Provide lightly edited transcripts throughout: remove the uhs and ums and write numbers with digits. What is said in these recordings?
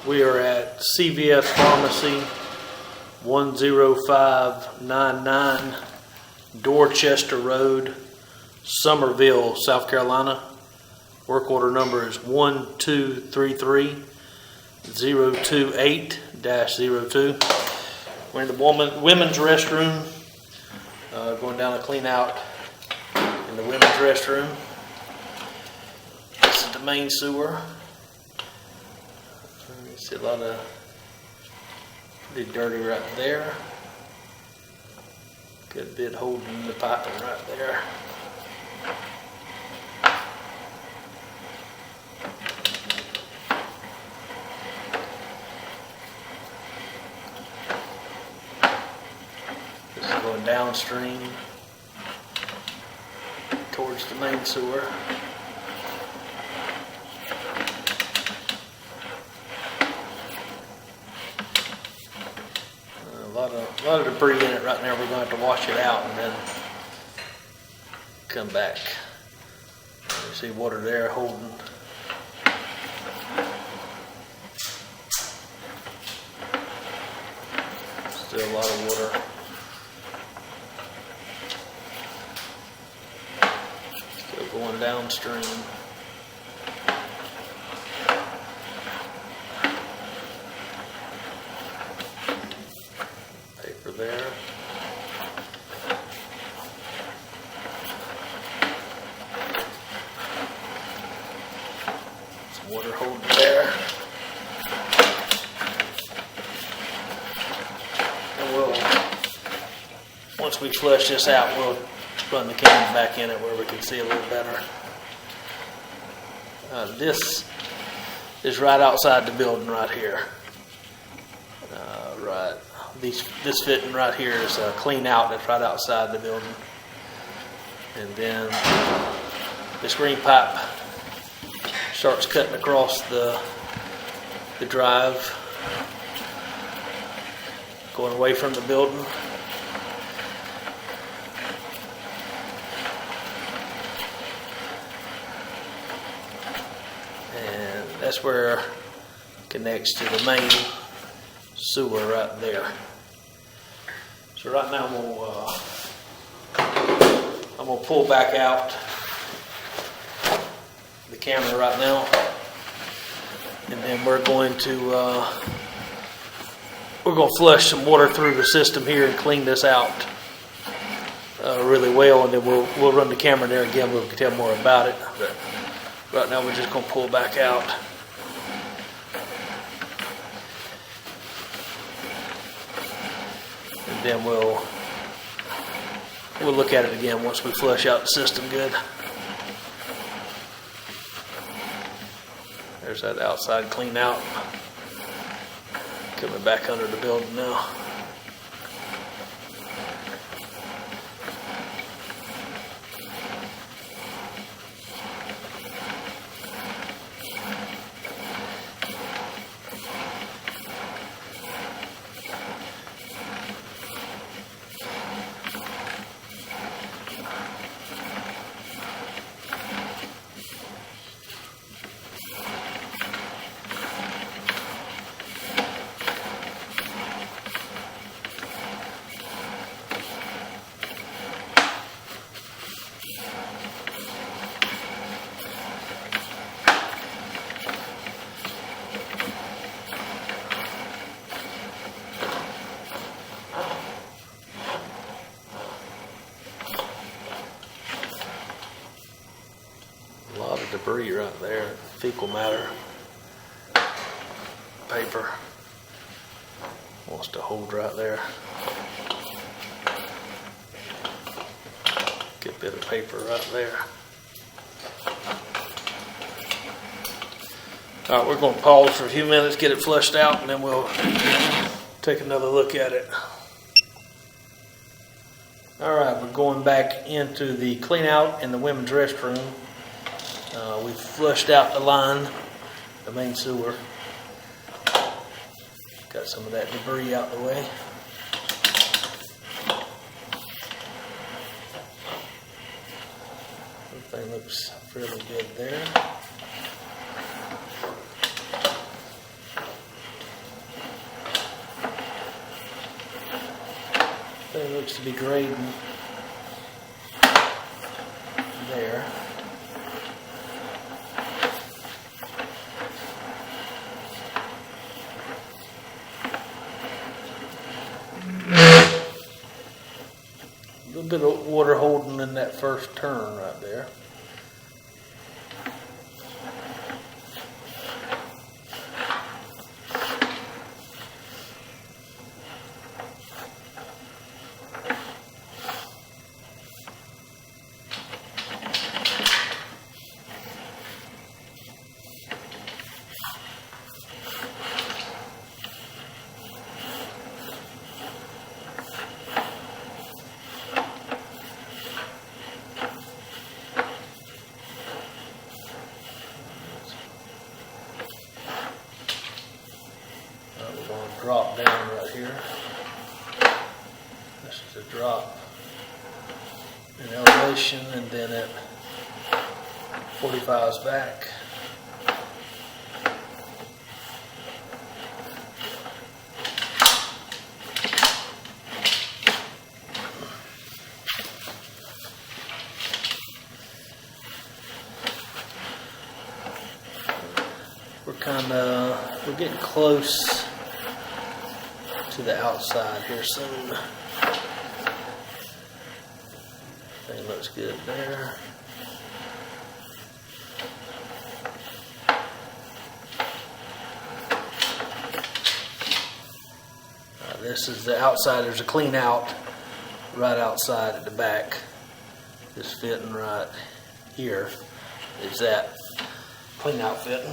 We are at CVS Pharmacy, 10599 Dorchester Road, Sunmerville, South Carolina. Work order number is 1233028-02. We're in the women's restroom, going down to clean out in the women's restroom. This is the main sewer. You see a lot of pretty dirty right there. Good bit holding the piping right there. This is going downstream towards the main sewer. A lot of debris in it right now. We're going to have to wash it out and then come back. You see water there holding. Still a lot of water. Still going downstream. There. Some water holding there. And once we flush this out, we'll run the can back in it where we can see a little better. This is right outside the building right here. Right. This fitting right here is a Cleanout that's right outside the building. And then this green pipe starts cutting across the drive, going away from the building. And that's where it connects to the main sewer right there. So right now I'm gonna pull back out the camera right now, and then we're going to flush some water through the system here and clean this out really well, and then we'll run the camera there again. We'll tell more about it. But right now we're just gonna pull back out. And then we'll look at it again once we flush out the system good. There's that outside clean out. Coming back under the building now. A lot of debris right there, fecal matter, paper wants to hold right there. Good bit of paper right there. All right, we're going to pause for a few minutes, get it flushed out, and then we'll take another look at it. All right, we're going back into the clean out in the women's restroom. We flushed out the line, the main sewer. Got some of that debris out the way. Everything looks fairly good there. looks to be grading there. A little bit of water holding in that first turn right there. We're going to drop down right here. This is a drop in elevation, and then it 45s back. We're getting close to the outside here soon. Thing looks good there. This is the outside. There's a clean out right outside at the back. This fitting right here is that clean out fitting.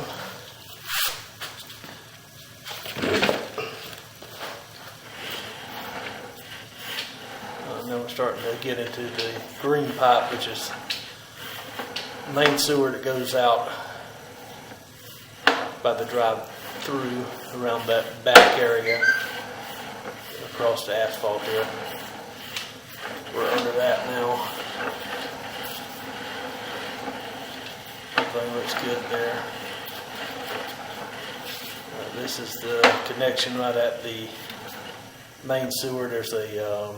Now we're starting to get into the green pipe, which is main sewer that goes out by the drive-through around that back area across the asphalt here. We're under that now. Everything looks good there. This is the connection right at the main sewer. There's a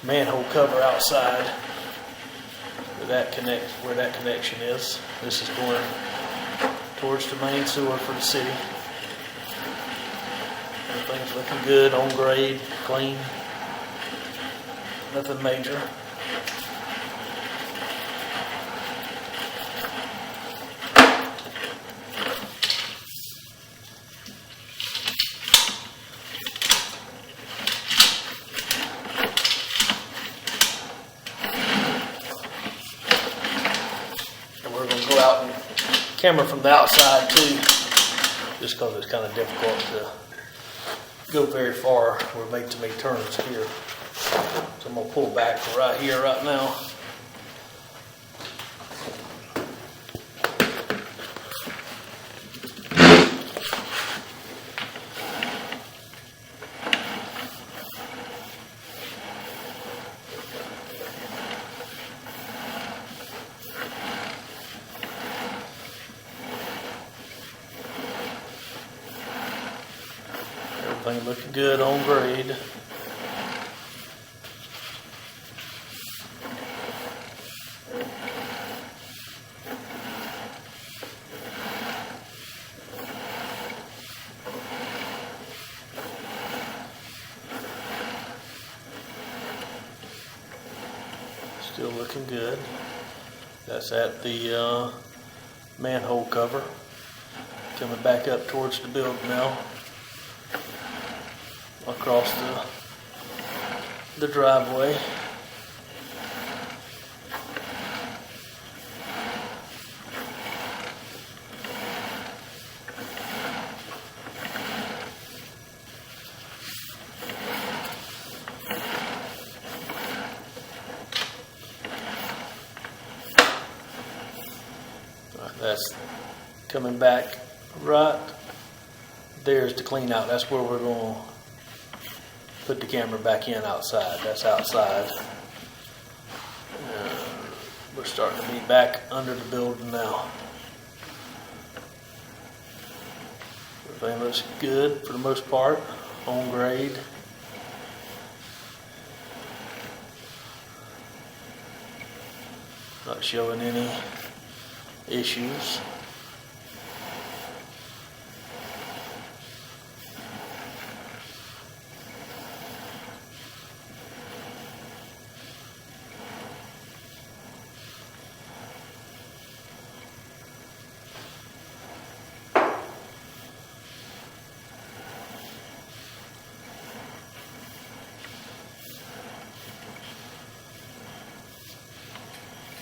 manhole cover outside where that connection is. This is going towards the main sewer for the city. Everything's looking good, on grade, clean, nothing major. We're going to go out and camera from the outside too, just because it's kind of difficult to go very far. We're made too many turns here. So I'm going to pull back right here right now. Everything looking good on grade. Still looking good. That's at the manhole cover. Coming back up towards the building now. Across the driveway. That's coming back right there's the clean out. That's where we're going to put the camera back in outside. That's outside. We're starting to be back under the building now. Everything looks good for the most part, on grade. Not showing any issues.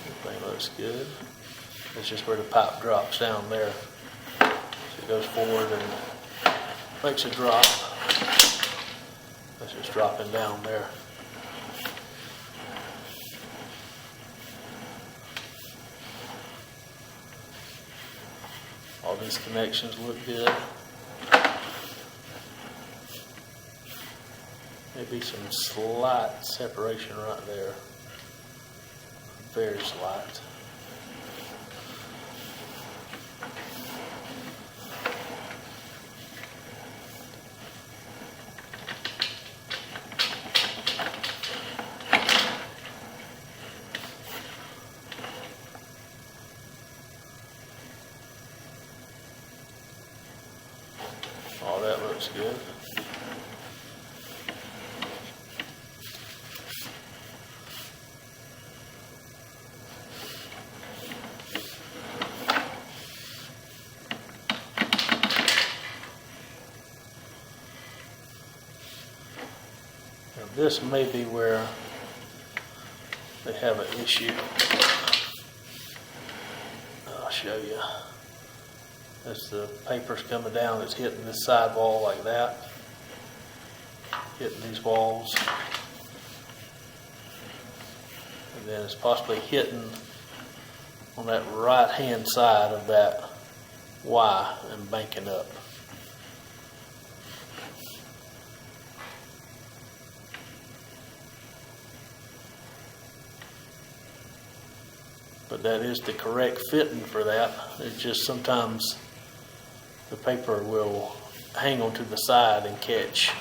Everything looks good. It's just where the pipe drops down there. So it goes forward and makes a drop. That's just dropping down there. All these connections look good. Maybe some slight separation right there. Very slight. Oh, that looks good. This may be where they have an issue. I'll show you. As the paper's coming down, it's hitting this side wall like that, hitting these walls, and then it's possibly hitting on that right hand side of that Y and banking up. But that is the correct fitting for that. It's just sometimes the paper will hang onto the side and catch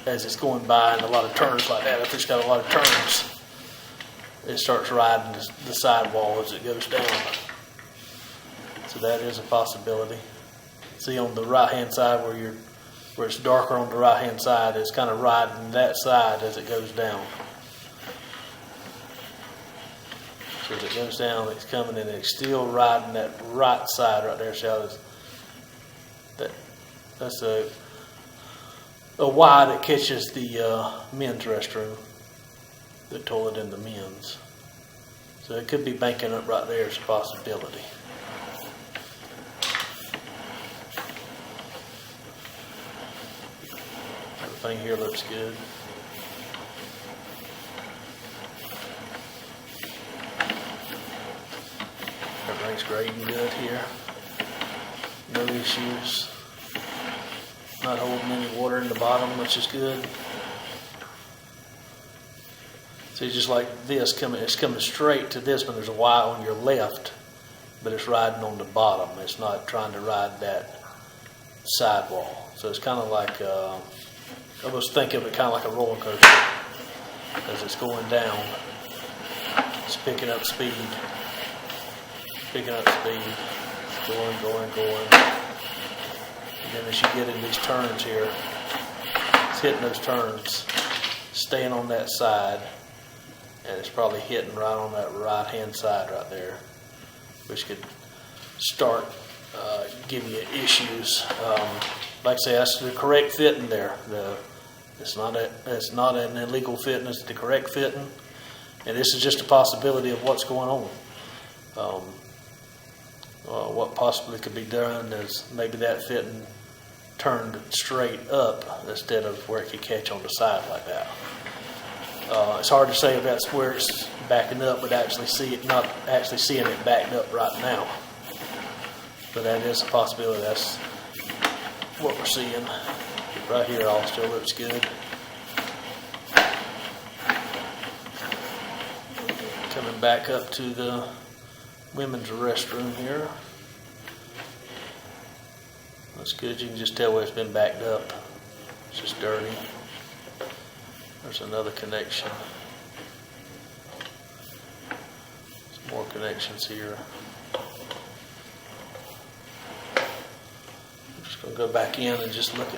as it's going by, and a lot of turns like that. If it's got a lot of turns, it starts riding the sidewall as it goes down. So that is a possibility. See, on the right hand side where it's darker on the right hand side, it's kind of riding that side as it goes down. So as it goes down, it's coming and it's still riding that right side right there. See how that's a Y that catches the men's restroom, the toilet in the men's. So it could be banking up right there as a possibility. Everything here looks good. Everything's grading good here. No issues. Not holding any water in the bottom, which is good. See, just like this, it's coming straight to this when there's a Y on your left, but it's riding on the bottom. It's not trying to ride that sidewall. So it's kind of like, I almost think of it kind of like a roller coaster. As it's going down, it's picking up speed. Picking up speed, going. And then as you get in these turns here, it's hitting those turns, staying on that side, and it's probably hitting right on that right hand side right there, which could start giving you issues. Like I say, that's the correct fitting there. It's not an illegal fitting, it's the correct fitting, and this is just a possibility of what's going on. What possibly could be done is maybe that fitting turned straight up instead of where it could catch on the side like that. It's hard to say if that's where it's backing up, but not actually seeing it backed up right now. But that is a possibility. That's what we're seeing. Right here all still looks good. Coming back up to the women's restroom here. That's good. You can just tell where it's been backed up. It's just dirty. There's another connection. connections here. I'm just going to go back in and just work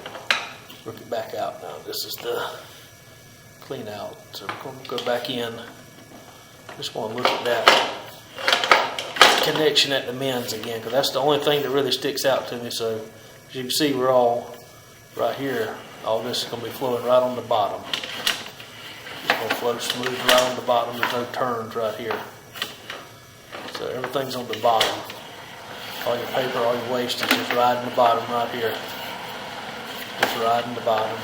it back out now. This is the clean out. So we're going to go back in. Just want to look at that connection at the men's again, because that's the only thing that really sticks out to me. So as you can see, we're all right here. All this is going to be flowing right on the bottom. It's going to flow smooth right on the bottom. There's no turns right here. So everything's on the bottom. All your paper, all your waste is just riding the bottom right here. Just riding the bottom.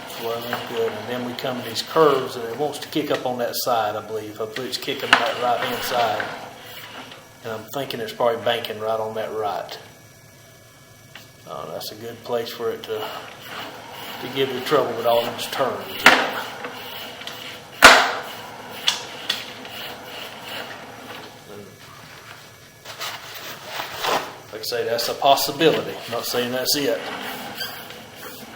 Flowing good. And then we come to these curves, and it wants to kick up on that side, I believe. I believe it's kicking on that right hand side. And I'm thinking it's probably banking right on that right. That's a good place for it to give you trouble with all those turns. Like I say, that's a possibility. I'm not saying that's it.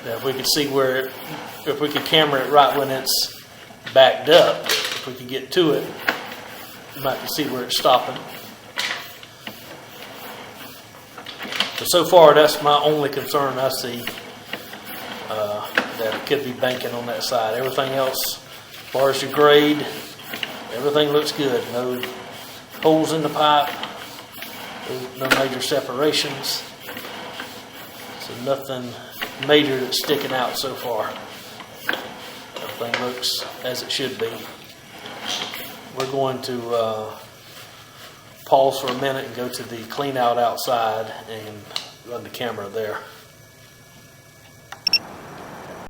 Now, if we could see if we could camera it right when it's backed up, if we could get to it, you might see where it's stopping. But so far, that's my only concern I see, that it could be banking on that side. Everything else, as far as your grade, everything looks good. No holes in the pipe, no major separations. So nothing major that's sticking out so far. Everything looks as it should be. We're going to pause for a minute and go to the clean out outside and run the camera there.